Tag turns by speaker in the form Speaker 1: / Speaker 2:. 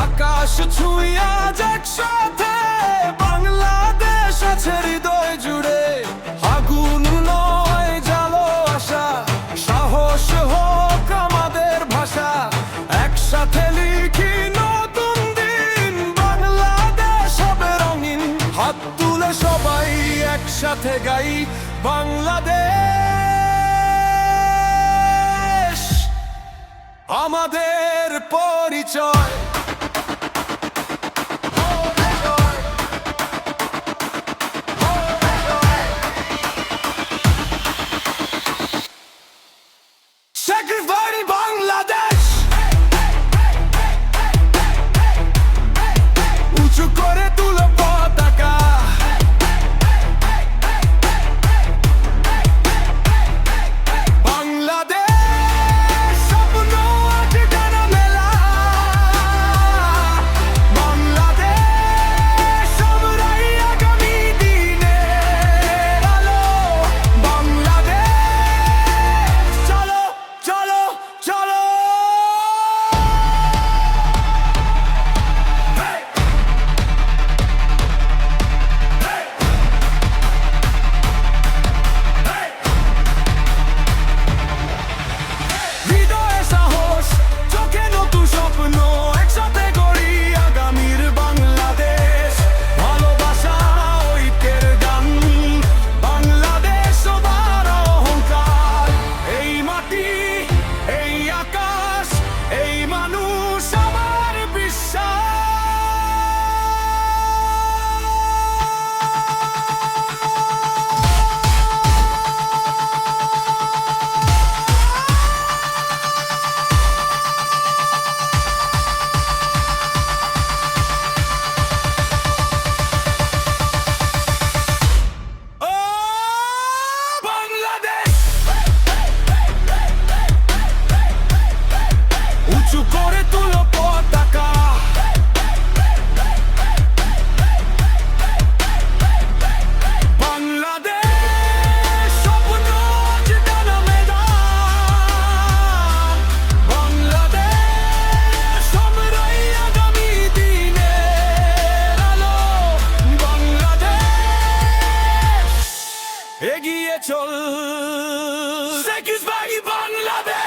Speaker 1: আকাশ ছুঁয়ে আজ একসাথে বাংলাদেশ আছে হৃদয় জুড়ে। আগুন নয় জালো আশা, সাহস হোক আমাদের ভাষা। একসাথে লিখি নতুন দিন, বাংলাদেশ হবে রঙিন। হাত তুলে সবাই একসাথে গাই বাংলাদেশ আমাদের পরিচয়। Sacrifice বাংলাদেশ, উঁচু করে তুলো পতাকা। বাংলাদেশ স্বপ্ন আজ ডানা মেলা। বাংলাদেশ আমরাই আগামী দিনের আলো। বাংলাদেশ চলো চলো চলো। হৃদয়ে সাহস, চোখে নতুন স্বপ্ন, একসাথে গড়ি আগামীর বাংলাদেশ। ভালোবাসা ঐক্যের গান, বাংলাদেশ সবার অহংকার। এই মাটি, এই আকাশ, এই মানুষ আমার বিশ্বাস। ও বাংলাদেশ, উঁচু করে তুলো পতাকা। বাংলাদেশ স্বপ্ন আজ ডানা মেলা। বাংলাদেশ আমরাই আগামী দিনের আলো। বাংলাদেশ এগিয়ে চল, Sacrifice বাংলাদেশ।